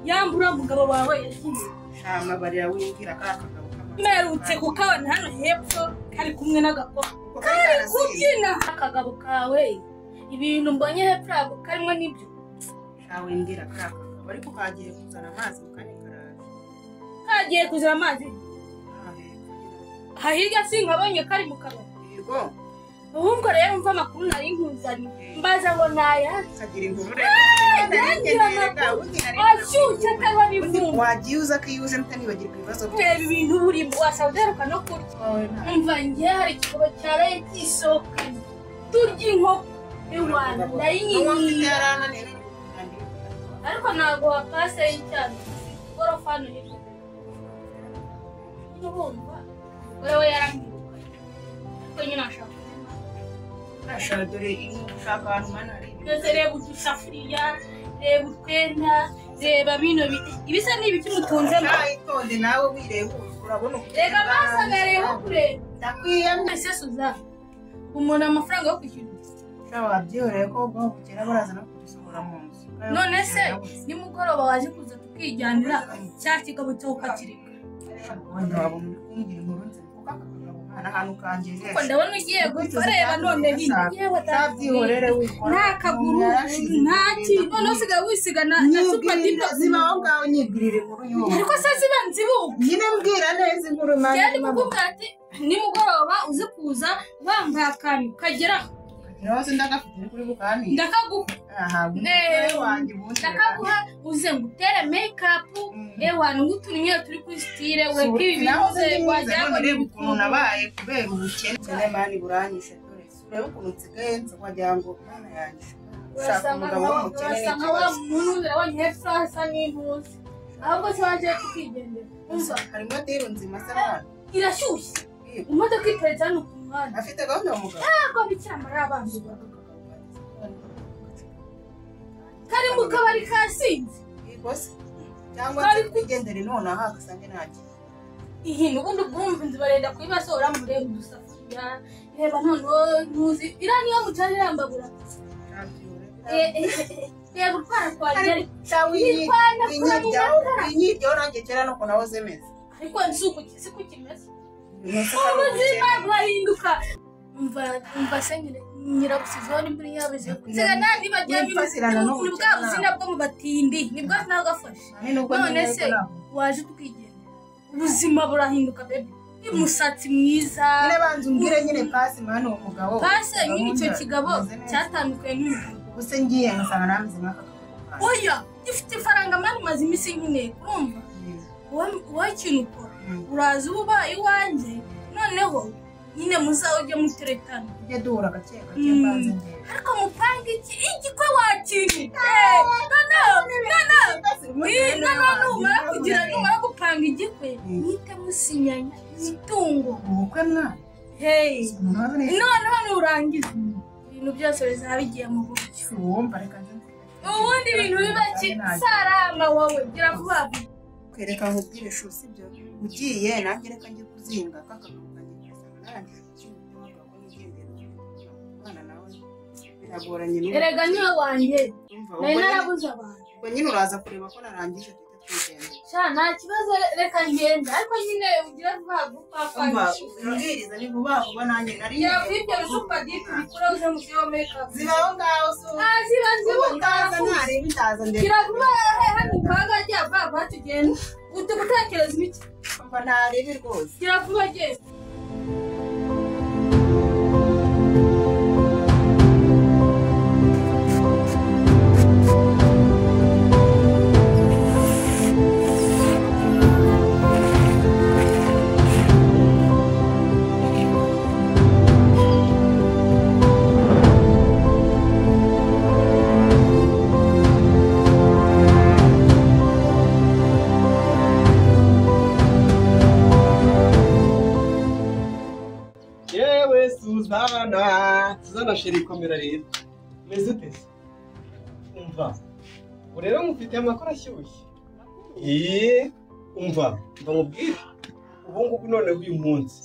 yambura mugabo wawe yagiye shama barira wingira kaka merutse kukabana hano hepfo kari kumwe n'agakobwa kari kubyina akagabo kawe ibintu mbonye hepfo karimo nibyo shawe ngira kaka bari kukagiye kuzana amazi mukane karaje kagiye kuzana amazi hahirya sinkabonye kari mu kabari yego ubwo rero mva makuru nari nkuzani mbaza ngo naya kagira inkuru ashyushye atabari vumbi wagiye uza kiyuje mtanibagirwa ibibazo reba ibintu burimo wasawuderuka no kurya umva nge hari ikigobo cyaraye cy'isokani turya inkoko iwana ndayinyinyiye ariko ntabwo wapase y'icyayi gorofano hirya urumva wewe yaramwirukaye ariko nyine ashaka dore ushaka ahantu manari ndetse reba udusafuriya reba utwenda reba bino ibisa n'ibiki mutunzemo itonde nawe wireba urabona rega basagareye kureba ndakwiyamye ese Suzana umuntu amafaranga yo kwishyura shawa wabyihoreye ko ubwo bukera baraza no kudusohora mu nzu none se nimugoroba waje kuza tukijyanira cya kigabo cyo ukakirika wabona kumbwira inkuru nzi kuko ahantu kangeje ko ndabona ugiye gukorera none yewe tabyihorere wikora nta kaguru nta kintu none usigaye wisigana na super dipo zibaho ngaho nyibwirire inkuru y'uwo ariko se ziba nzibuka nyine mbwira neza inkuru mani cyane kukubwira ati nimugoroba uze kuza wambaye akantu kagera rose ndagafite kuri bukani ndakaguha ndakaguha uze ngutere makeup ewa ngutunye turi kuri style we kibi bize wajyamo ukuntu nabaye kubera ubukene cyane mani buranyishe dore urebe ukuntu nsigenze wagira ngo mana yanjye ushaka umugabo w'umukene wasanga wa muntu urabonye hepfo hasa n'impuzi ahubwo se waje tukigendera umva harimo dero nzima sana irashyushye imodoka iparitse hano ku muhanda afite gahunda y'umugabo ntabwo bikira amarira abanza kari mu kabari kasinze bose cyangwa twigendere none aha akasange ntacyo ihintu ubundi bwumva inzu barenda kuyibasohora mureba udusafuriya reba noneho ntuzi iriya niyo mucana irambabura reba utwara twagira winyiryaho nanjye kera nuko naho zemeze ariko si ku kimeze ubuzima burahinduka umva se nyirabusizeho n'imburi yabuze kugira nandi bagira ibintu bwa buzina bwo mu batindi nibwo nagafashe none se waje tukigenda ubuzima burahinduka bebe umusatsi mwiza nyine banza umbwire nyine pasi mwana uwo mugabo pasi nyine icyo kigabo cyatandukanye n'umugabo ubuse ngiye ngasanga nameze nk'aka oya gifite ifaranga mani maze iminsi nk'inteko urumva wowe ikintu ukora uraza uba ubaye iwanjye noneho nyine muzawujye muteretana ujye duhura gake gake mbanze njye ariko mupanga igikwe wakintu numara gupanga igikwe mwite musinyanya imitungo ubukwe mwana noneho nurangiza ibintu byose bizaba bigiye mu buryo wumva reka nze ubundi ibintu biba sarama wowe gira vuba vuba kwereka nkubwire shu sibyo ugiye nanjye reka njye kuzinga kakakuganye kasanga narangije kuzinga ko nigendera bana nawe biragoranye n'ubu erega niwe wanjye nari narabuze abantu ubwo nyine uraza kureba ko narangije twigendera sha nta kibazo reka ngenda ariko nyine ugira vuba vuba ubwiriza ni vuba vuba nanjye nari ibyo super deep bikora uze mu kiyo makeup zibaho ngaho so ziba utaza ntareba itaza ndetse gira vuba hano kaga jya vuba tugenda gutekereza ibiki mba ntarebe rwose gira vuba genda Suzana sheri komera rero meze ute umva urero mufite amakuru ashyushye umva mubwire ubu ngubu none uyu munsi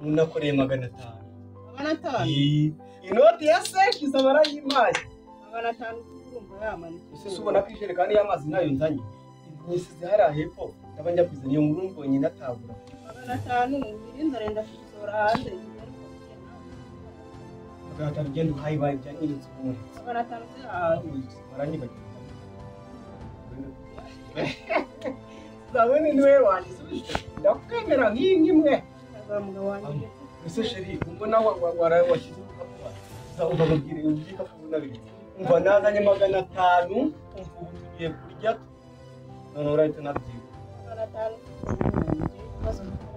munakoreye 500 inoti ya seki zabara yimpaye 500 urumva ese ubona ko ijerekani y'amazi nayo nzanye nisize hariya hepfo ndaba njya kuzana iyo nkuru mbonye natabura 500 mirinda renda kusohora hanze agahita rugenda uhayibaye bya nyirinzi kumwe 500 baranyibagiwe ndabona niwe wanjye ndakwemera nk'imwe mugabo wanjye ese sheri mbona warashyize ubabwire igikapu nabiri umva nazanye 500 umva ubu tugiye kurya none urahita nabyiba 500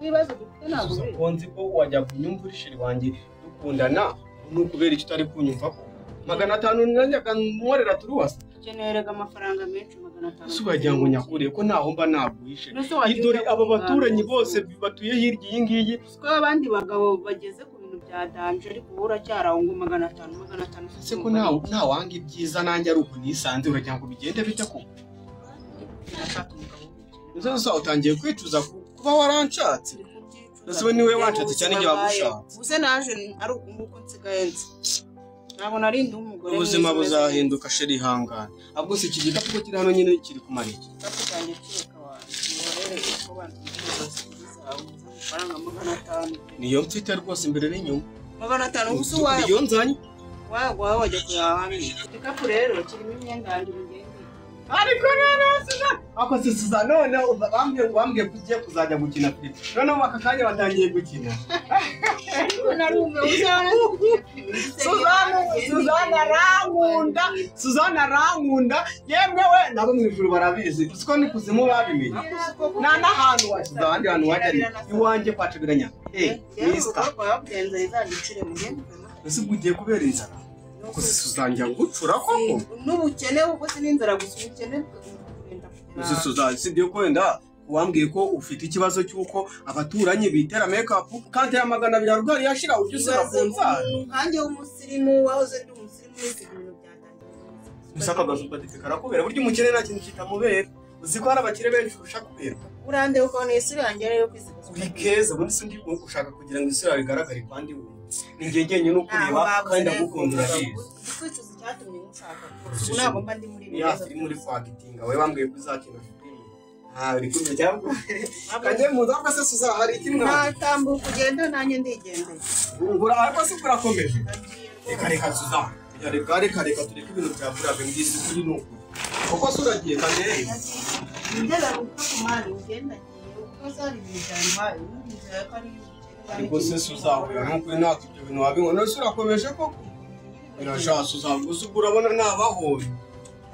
ibibazo dufite ntabwo nzi ko wajya kunyumvira sheri wanjye dukundana n'ukubera icyo utari kunyumva ko 500 nanjyaga nkorera turuwasa generega amafaranga menshi 500 ese wagira ngo nyakuriye ko naho mba naguhishe idore aba baturanyi bose batuye hirya iyi ngiyi ko abandi bagabo bageze ku bintu bya danje ariko uracyaraho ngo 500 ese ko nta wanga ibyiza nanjye ari uko nisanze uragira ngo bigende bite ko uzo utangiye kwicuza kuba waranshatse ese we niwe wanshatse cyane igihe wagushatse ubuse naje ari uko nsigaye nzi nabona ari ndi umugore ubuzima buzahinduka sheri ihangane ahubwo si iki gikapu ko kiri hano nyine kiri kumara iki igikapu cyanjye kireka wanjye ko amafaranga 500 niyo mfite rwose imbere n'inyuma 500 ubuso wawe iyo nzanye wajya kuyahamya igikapu rero kirimo imyenda yanjye mugende ariko rero siza ako sisuza none bambwiye kugiye kuzajya gukina filime none aka kanya batangiye gukina narume uzana Suzana rankunda yemwe we nabo mu ijuru barabizi usiko ni kuzimu babimenye n'ahantu washyize abandi bantu wajya iwanjye kwacagiranya mister yagenze izandicire mugende ese ugiye kubera inzara ko Suzanjya gucura koko n'ubukene ubwo sin'inzara gusa ubukene ese Suzanjya sibyo ko wenda wambwiye ko ufite ikibazo cy'uko abaturanyi bitera makeup kandi ya 200 arugari yashira ujyusira kunza nkanjye w'umusirimu wahoze ndi umusirimu n'ibintu byatangiye bisaka gazupadike karakubera buryo umukene nta kintu kitamubera uzi ko hari abakire benshi urusha kubera urande uko ni isura yanjye rero kwisiga uri keza ubundi sindi ushaka kugira ngo isura rigaragare kandi ni ngengenye no kureba kandi agukundira bize kwicuza cyatumye nshaka ubu ntabwo mba ndi muri bibazo muri kwagitinga we wambwiye ko uzakina uri kumwe cyangwa kanje muza ko se Suzana hari ikimwe natambuka kugenda nanjye ndigendeye ngura ariko se kurakomeje reka Suzana reka tureke ibintu bya burabe ngisi kuri nuko kuko suragiye kandi ngenda ruko kumari ngenda giye uko zari bijyanwa n'inzira kari ariko se Suzana nuko nako ibyo bintu wabibona surakomeje koko irashaka Suzana gusubura bona nabahoye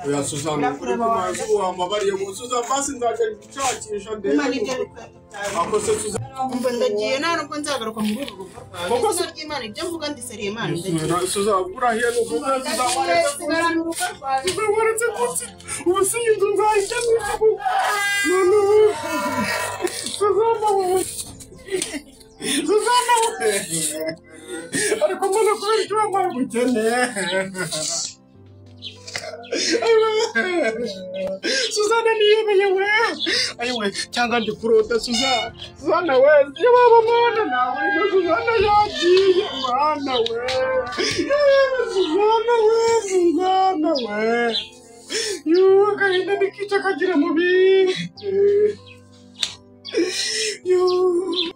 oya Suzana kuri kumazi uhamabariye mu Suzana basi nzajya gucakisha ndetse ako se Suzana umva ndagiye nta nubwo nzagaruka muri uru rugo rwawe izina ry'Imana ibyo mvuga ndiseriye Imana Suzana urahiye nuko sigarana urugo rwawe waretse kuti ubu si inzu nzahita n'isuku none Suzana ariko mbona kubera icyo wambaye ubukene Suzana niyemeye we ayiwe cyangwa ndi kurota Suzana we iyo baba mwana nawe Suzana yagiye mwana we Suzana we yuh gahinda nikica kagira mubi yuh